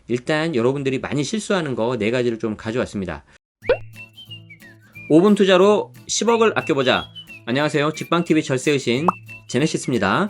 일단 여러분들이 많이 실수하는 거 4가지를 좀 가져왔습니다. 5분 투자로 10억을 아껴보자. 안녕하세요. 직방TV 절세의신 제네시스입니다.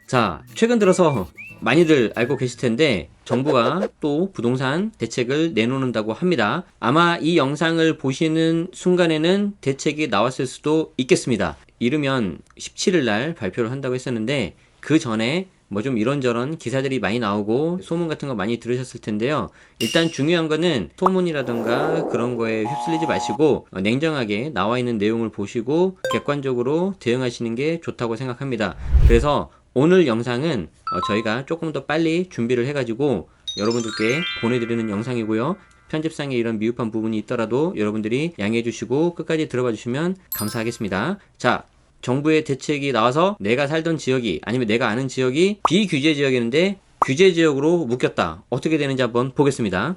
자, 최근 들어서 많이들 알고 계실 텐데 정부가 또 부동산 대책을 내놓는다고 합니다. 아마 이 영상을 보시는 순간에는 대책이 나왔을 수도 있겠습니다. 이르면 17일 날 발표를 한다고 했었는데 그 전에 뭐 좀 이런저런 기사들이 많이 나오고 소문 같은 거 많이 들으셨을 텐데요. 일단 중요한 거는 소문이라던가 그런 거에 휩쓸리지 마시고 냉정하게 나와 있는 내용을 보시고 객관적으로 대응하시는 게 좋다고 생각합니다. 그래서 오늘 영상은 저희가 조금 더 빨리 준비를 해가지고 여러분들께 보내드리는 영상이고요. 편집상에 이런 미흡한 부분이 있더라도 여러분들이 양해해 주시고 끝까지 들어봐 주시면 감사하겠습니다. 자, 정부의 대책이 나와서 내가 살던 지역이 아니면 내가 아는 지역이 비규제 지역이었는데 규제 지역으로 묶였다. 어떻게 되는지 한번 보겠습니다.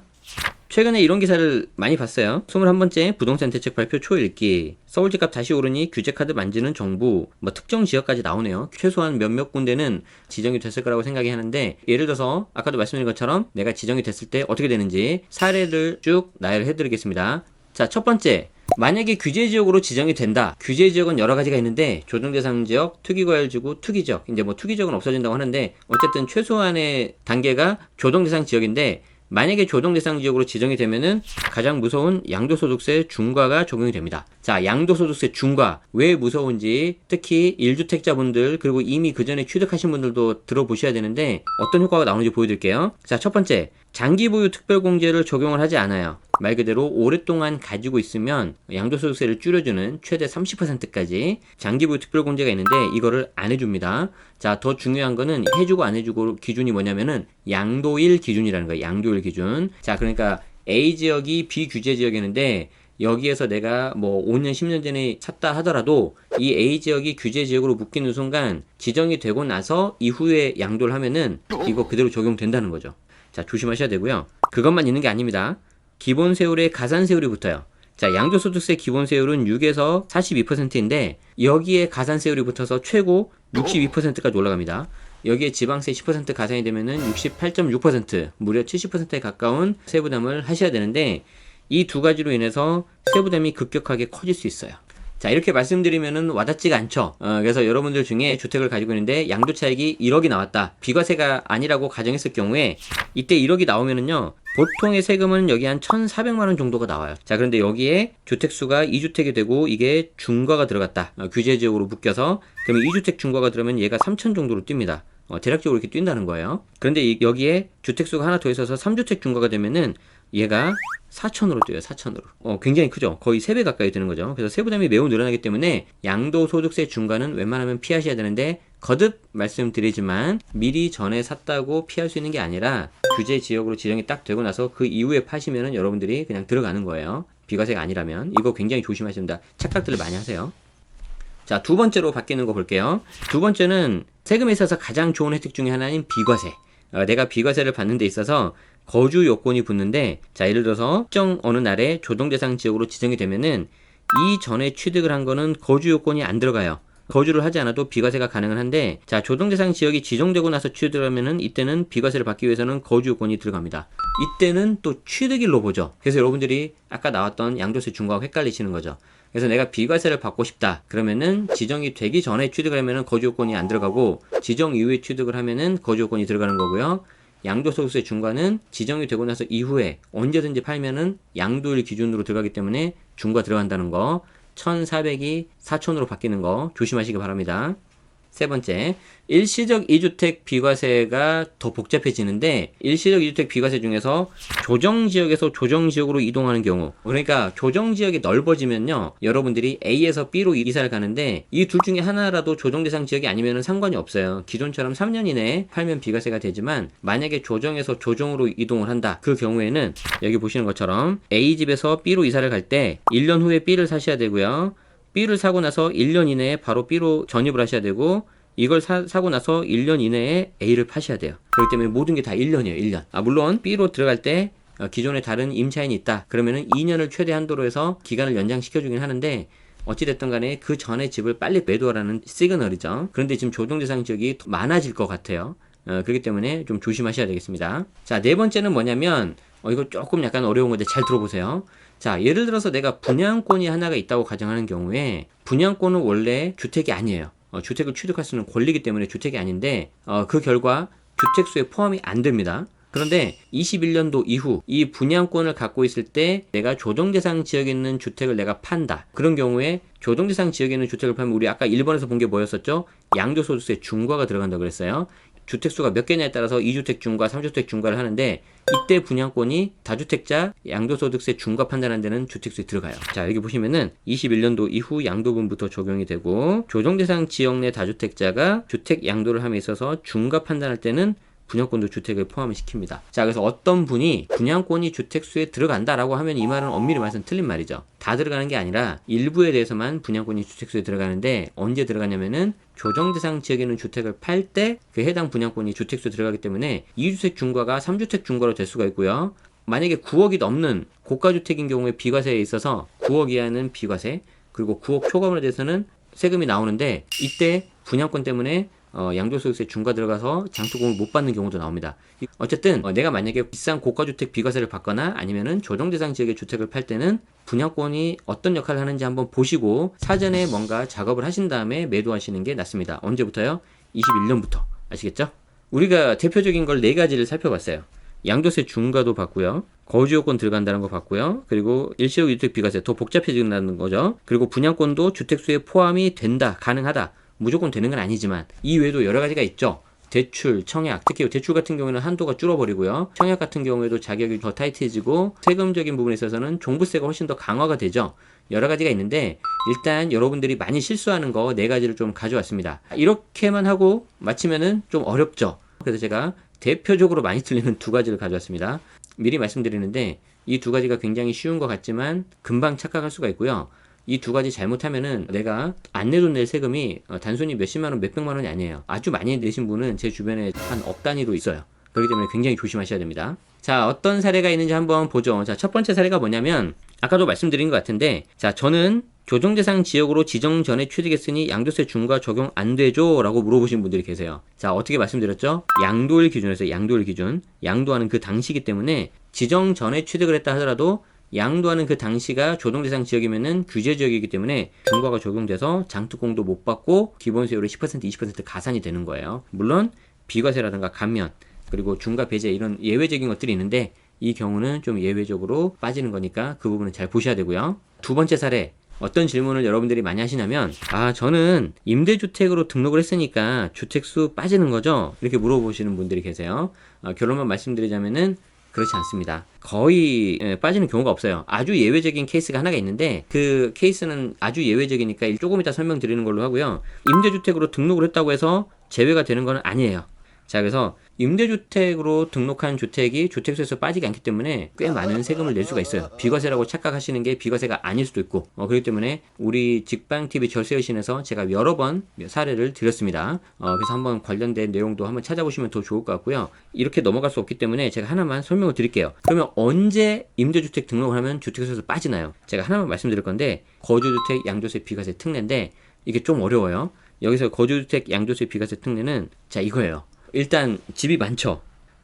최근에 이런 기사를 많이 봤어요. 21번째 부동산 대책 발표 초읽기, 서울집값 다시 오르니 규제카드 만지는 정부, 뭐 특정 지역까지 나오네요. 최소한 몇몇 군데는 지정이 됐을 거라고 생각이 하는데, 예를 들어서 아까도 말씀드린 것처럼 내가 지정이 됐을 때 어떻게 되는지 사례를 쭉 나열해 드리겠습니다. 자, 첫 번째, 만약에 규제 지역으로 지정이 된다. 규제 지역은 여러 가지가 있는데 조정 대상 지역, 투기과열지구, 투기지역. 이제 뭐 투기지역은 없어진다고 하는데 어쨌든 최소한의 단계가 조정 대상 지역인데 만약에 조정 대상 지역으로 지정이 되면은 가장 무서운 양도소득세 중과가 적용이 됩니다. 자, 양도소득세 중과 왜 무서운지 특히 1주택자분들 그리고 이미 그 전에 취득하신 분들도 들어보셔야 되는데 어떤 효과가 나오는지 보여드릴게요. 자, 첫 번째, 장기 보유 특별공제를 적용을 하지 않아요. 말 그대로 오랫동안 가지고 있으면 양도소득세를 줄여주는 최대 30%까지 장기 보유 특별공제가 있는데 이거를 안 해줍니다. 자, 더 중요한 거는 해주고 안 해주고 기준이 뭐냐면은 양도일 기준이라는 거예요. 양도일 기준. 자, 그러니까 A 지역이 비규제 지역이었는데 여기에서 내가 뭐 5년, 10년 전에 샀다 하더라도 이 A 지역이 규제 지역으로 묶이는 순간 지정이 되고 나서 이후에 양도를 하면은 이거 그대로 적용된다는 거죠. 자, 조심하셔야 되고요. 그것만 있는 게 아닙니다. 기본 세율에 가산 세율이 붙어요. 자, 양도소득세 기본 세율은 6에서 42%인데 여기에 가산 세율이 붙어서 최고 62%까지 올라갑니다. 여기에 지방세 10% 가산이 되면은 68.6% 무려 70%에 가까운 세부담을 하셔야 되는데 이 두 가지로 인해서 세부담이 급격하게 커질 수 있어요. 자, 이렇게 말씀드리면은 와닿지가 않죠. 그래서 여러분들 중에 주택을 가지고 있는데 양도 차익이 1억이 나왔다. 비과세가 아니라고 가정했을 경우에 이때 1억이 나오면은요. 보통의 세금은 여기 한 1,400만 원 정도가 나와요. 자, 그런데 여기에 주택수가 2주택이 되고 이게 중과가 들어갔다. 규제 지역으로 묶여서 그러면 2주택 중과가 들어가면 얘가 3,000 정도로 뜁니다. 대략적으로 이렇게 뛴다는 거예요. 그런데 여기에 주택수가 하나 더 있어서 3주택 중과가 되면은 얘가 4,000으로 뛰어요. 4,000으로. 굉장히 크죠. 거의 3배 가까이 되는 거죠. 그래서 세부담이 매우 늘어나기 때문에 양도소득세 중과는 웬만하면 피하셔야 되는데 거듭 말씀드리지만 미리 전에 샀다고 피할 수 있는 게 아니라 규제 지역으로 지정이 딱 되고 나서 그 이후에 파시면은 여러분들이 그냥 들어가는 거예요. 비과세가 아니라면. 이거 굉장히 조심하셔야 됩니다. 착각들을 많이 하세요. 자, 두 번째로 바뀌는 거 볼게요. 두 번째는 세금에 있어서 가장 좋은 혜택 중에 하나인 비과세. 내가 비과세를 받는 데 있어서 거주 요건이 붙는데, 자, 예를 들어서 특정 어느 날에 조정 대상 지역으로 지정이 되면은 이전에 취득을 한 거는 거주 요건이 안 들어가요. 거주를 하지 않아도 비과세가 가능은 한데, 자, 조정 대상 지역이 지정되고 나서 취득을 하면은 이때는 비과세를 받기 위해서는 거주 요건이 들어갑니다. 이때는 또 취득일로 보죠. 그래서 여러분들이 아까 나왔던 양도세 중과하고 헷갈리시는 거죠. 그래서 내가 비과세를 받고 싶다. 그러면은 지정이 되기 전에 취득을 하면은 거주 요건이 안 들어가고 지정 이후에 취득을 하면은 거주 요건이 들어가는 거고요. 양도소득세 중과는 지정이 되고 나서 이후에 언제든지 팔면은 양도일 기준으로 들어가기 때문에 중과 들어간다는 거. 1,400이 4,000으로 바뀌는 거 조심하시기 바랍니다. 세 번째, 일시적 2주택 비과세가 더 복잡해지는데 일시적 2주택 비과세 중에서 조정지역에서 조정지역으로 이동하는 경우, 그러니까 조정지역이 넓어지면요 여러분들이 A에서 B로 이사를 가는데 이 둘 중에 하나라도 조정대상 지역이 아니면 상관이 없어요. 기존처럼 3년 이내에 팔면 비과세가 되지만 만약에 조정에서 조정으로 이동을 한다. 그 경우에는 여기 보시는 것처럼 A집에서 B로 이사를 갈 때 1년 후에 B를 사셔야 되고요. B를 사고 나서 1년 이내에 바로 B로 전입을 하셔야 되고 이걸 사고 나서 1년 이내에 A를 파셔야 돼요. 그렇기 때문에 모든 게 다 1년이에요. 1년. 물론 B로 들어갈 때 기존에 다른 임차인이 있다. 그러면은 2년을 최대 한도로 해서 기간을 연장시켜주긴 하는데 어찌됐든 간에 그 전에 집을 빨리 매도하라는 시그널이죠. 그런데 지금 조정대상 지역이 더 많아질 것 같아요. 그렇기 때문에 좀 조심하셔야 되겠습니다. 자, 네 번째는 뭐냐면 이거 조금 약간 어려운 건데 잘 들어보세요. 자, 예를 들어서 내가 분양권이 하나가 있다고 가정하는 경우에 분양권은 원래 주택이 아니에요. 주택을 취득할 수 있는 권리이기 때문에 주택이 아닌데 그 결과 주택수에 포함이 안 됩니다. 그런데 21년도 이후 이 분양권을 갖고 있을 때 내가 조정대상 지역에 있는 주택을 내가 판다. 그런 경우에 조정대상 지역에 있는 주택을 팔면 우리 아까 1번에서 본 게 뭐였었죠? 양도소득세 중과가 들어간다고 그랬어요. 주택수가 몇 개냐에 따라서 2주택 중과, 3주택 중과를 하는데 이때 분양권이 다주택자 양도소득세 중과 판단하는 데는 주택수에 들어가요. 자, 여기 보시면은 21년도 이후 양도분부터 적용이 되고 조정대상 지역 내 다주택자가 주택 양도를 함에 있어서 중과 판단할 때는 분양권도 주택을 포함을 시킵니다. 자, 그래서 어떤 분이 분양권이 주택수에 들어간다라고 하면 이 말은 엄밀히 말해서 틀린 말이죠. 다 들어가는 게 아니라 일부에 대해서만 분양권이 주택수에 들어가는데 언제 들어가냐면은 조정대상 지역에 있는 주택을 팔 때 그 해당 분양권이 주택수에 들어가기 때문에 2주택 중과가 3주택 중과로 될 수가 있고요. 만약에 9억이 넘는 고가주택인 경우에 비과세에 있어서 9억 이하는 비과세, 그리고 9억 초과분에 대해서는 세금이 나오는데 이때 분양권 때문에 양도소득세 중과 들어가서 장투공을 못 받는 경우도 나옵니다. 어쨌든 내가 만약에 비싼 고가주택 비과세를 받거나 아니면은 조정대상 지역의 주택을 팔 때는 분양권이 어떤 역할을 하는지 한번 보시고 사전에 뭔가 작업을 하신 다음에 매도하시는 게 낫습니다. 언제부터요? 21년부터. 아시겠죠? 우리가 대표적인 걸 4가지를 살펴봤어요. 양도세 중과도 봤고요. 거주요건 들어간다는 거 봤고요. 그리고 일시적 주택 비과세 더 복잡해진다는 거죠. 그리고 분양권도 주택수에 포함이 된다, 가능하다. 무조건 되는 건 아니지만 이 외에도 여러 가지가 있죠. 대출, 청약, 특히 대출 같은 경우에는 한도가 줄어버리고요. 청약 같은 경우에도 자격이 더 타이트해지고 세금적인 부분에 있어서는 종부세가 훨씬 더 강화가 되죠. 여러 가지가 있는데 일단 여러분들이 많이 실수하는 거 4가지를 좀 가져왔습니다. 이렇게만 하고 마치면은 좀 어렵죠. 그래서 제가 대표적으로 많이 틀리는 2가지를 가져왔습니다. 미리 말씀드리는데 이 2가지가 굉장히 쉬운 것 같지만 금방 착각할 수가 있고요. 이 2가지 잘못하면은 내가 안 내도 낼 세금이 단순히 몇십만원, 몇백만원이 아니에요. 아주 많이 내신 분은 제 주변에 한 억 단위로 있어요. 그렇기 때문에 굉장히 조심하셔야 됩니다. 자, 어떤 사례가 있는지 한번 보죠. 자, 첫 번째 사례가 뭐냐면 아까도 말씀드린 것 같은데, 자, 저는 조정대상 지역으로 지정 전에 취득했으니 양도세 중과 적용 안 되죠? 라고 물어보신 분들이 계세요. 자, 어떻게 말씀드렸죠? 양도일 기준에서 양도일 기준, 양도하는 그 당시이기 때문에 지정 전에 취득을 했다 하더라도 양도하는 그 당시가 조정대상 지역이면은 규제 지역이기 때문에 중과가 적용돼서 장특공도 못 받고 기본세율이 10%, 20% 가산이 되는 거예요. 물론 비과세라든가 감면, 그리고 중과 배제 이런 예외적인 것들이 있는데 이 경우는 좀 예외적으로 빠지는 거니까 그 부분은 잘 보셔야 되고요. 2번째 사례, 어떤 질문을 여러분들이 많이 하시냐면 저는 임대주택으로 등록을 했으니까 주택수 빠지는 거죠? 이렇게 물어보시는 분들이 계세요. 결론만 말씀드리자면은 그렇지 않습니다. 거의 빠지는 경우가 없어요. 아주 예외적인 케이스가 하나가 있는데 그 케이스는 아주 예외적이니까 조금 이따 설명드리는 걸로 하고요. 임대주택으로 등록을 했다고 해서 제외가 되는 건 아니에요. 자, 그래서 임대주택으로 등록한 주택이 주택수에서 빠지지 않기 때문에 꽤 많은 세금을 낼 수가 있어요. 비과세라고 착각하시는 게 비과세가 아닐 수도 있고 그렇기 때문에 우리 직방TV 절세의신에서 제가 여러 번 사례를 드렸습니다. 그래서 한번 관련된 내용도 한번 찾아보시면 더 좋을 것 같고요. 이렇게 넘어갈 수 없기 때문에 제가 하나만 설명을 드릴게요. 그러면 언제 임대주택 등록을 하면 주택수에서 빠지나요? 제가 하나만 말씀드릴 건데 거주주택 양도세 비과세 특례인데 이게 좀 어려워요. 여기서 거주주택 양도세 비과세 특례는 자, 이거예요. 일단 집이 많죠.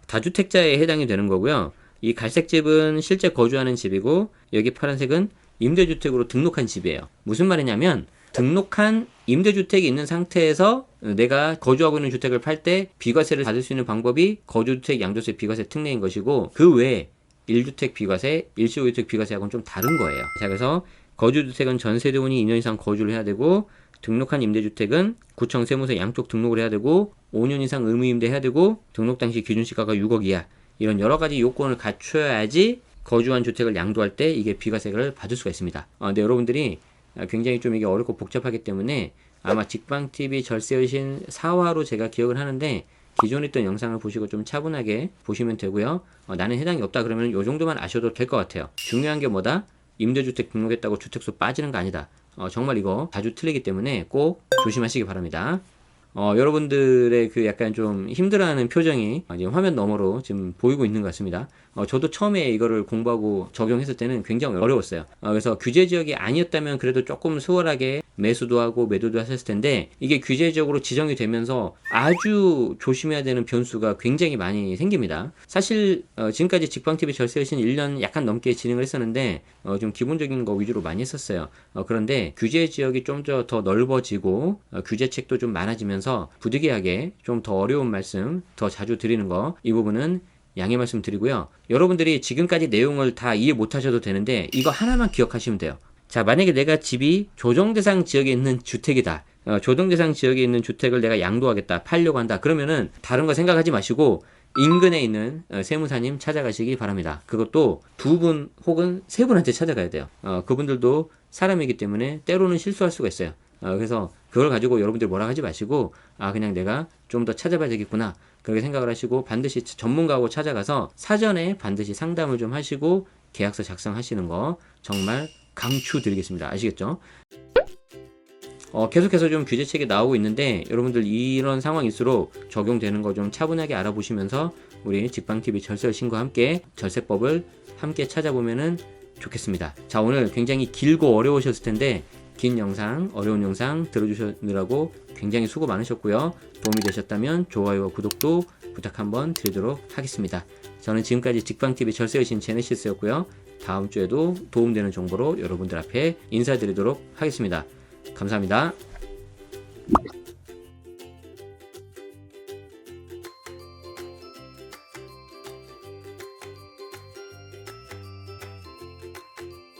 다주택자에 해당이 되는 거고요. 이 갈색 집은 실제 거주하는 집이고 여기 파란색은 임대주택으로 등록한 집이에요. 무슨 말이냐면 등록한 임대주택이 있는 상태에서 내가 거주하고 있는 주택을 팔 때 비과세를 받을 수 있는 방법이 거주주택 양도세 비과세 특례인 것이고 그 외에 1주택 비과세, 일시호주택 비과세하고는 좀 다른 거예요. 자, 그래서 거주주택은 전세대원이 2년 이상 거주를 해야 되고 등록한 임대주택은 구청 세무서 양쪽 등록을 해야 되고 5년 이상 의무임대 해야 되고 등록 당시 기준시가가 6억 이하 이런 여러 가지 요건을 갖춰야지 거주한 주택을 양도할 때 이게 비과세를 받을 수가 있습니다. 근데 여러분들이 굉장히 좀 이게 어렵고 복잡하기 때문에 아마 직방TV 절세의신 4화로 제가 기억을 하는데 기존에 있던 영상을 보시고 좀 차분하게 보시면 되고요. 나는 해당이 없다 그러면 요 정도만 아셔도 될 것 같아요. 중요한 게 뭐다? 임대주택 등록했다고 주택수 빠지는 거 아니다. 정말 이거 자주 틀리기 때문에 꼭 조심하시기 바랍니다. 여러분들의 그 약간 좀 힘들어하는 표정이 지금 화면 너머로 지금 보이고 있는 것 같습니다. 저도 처음에 이거를 공부하고 적용했을 때는 굉장히 어려웠어요. 그래서 규제 지역이 아니었다면 그래도 조금 수월하게 매수도 하고 매도도 하셨을 텐데 이게 규제적으로 지정이 되면서 아주 조심해야 되는 변수가 굉장히 많이 생깁니다. 사실 지금까지 직방TV 절세의신 1년 약간 넘게 진행을 했었는데 좀 기본적인 거 위주로 많이 했었어요. 그런데 규제 지역이 좀 더 넓어지고 규제책도 좀 많아지면서 부득이하게 좀 더 어려운 말씀 더 자주 드리는 거, 이 부분은 양해 말씀 드리고요. 여러분들이 지금까지 내용을 다 이해 못 하셔도 되는데 이거 하나만 기억하시면 돼요. 자, 만약에 내가 집이 조정대상 지역에 있는 주택이다. 조정대상 지역에 있는 주택을 내가 양도하겠다, 팔려고 한다. 그러면은 다른 거 생각하지 마시고 인근에 있는 세무사님 찾아가시기 바랍니다. 그것도 두 분 혹은 세 분한테 찾아가야 돼요. 그분들도 사람이기 때문에 때로는 실수할 수가 있어요. 그래서 그걸 가지고 여러분들 뭐라 하지 마시고 그냥 내가 좀 더 찾아봐야 되겠구나, 그렇게 생각을 하시고 반드시 전문가하고 찾아가서 사전에 반드시 상담을 좀 하시고 계약서 작성하시는 거 정말 강추드리겠습니다. 아시겠죠? 계속해서 좀 규제책이 나오고 있는데 여러분들 이런 상황일수록 적용되는 거 좀 차분하게 알아보시면서 우리 직방TV 절세의신과 함께 절세법을 함께 찾아보면은 좋겠습니다. 자, 오늘 굉장히 길고 어려우셨을 텐데 긴 영상, 어려운 영상 들어주시느라고 굉장히 수고 많으셨고요. 도움이 되셨다면 좋아요와 구독도 부탁 한번 드리도록 하겠습니다. 저는 지금까지 직방TV 절세의신 제네시스였고요. 다음 주에도 도움되는 정보로 여러분들 앞에 인사드리도록 하겠습니다. 감사합니다.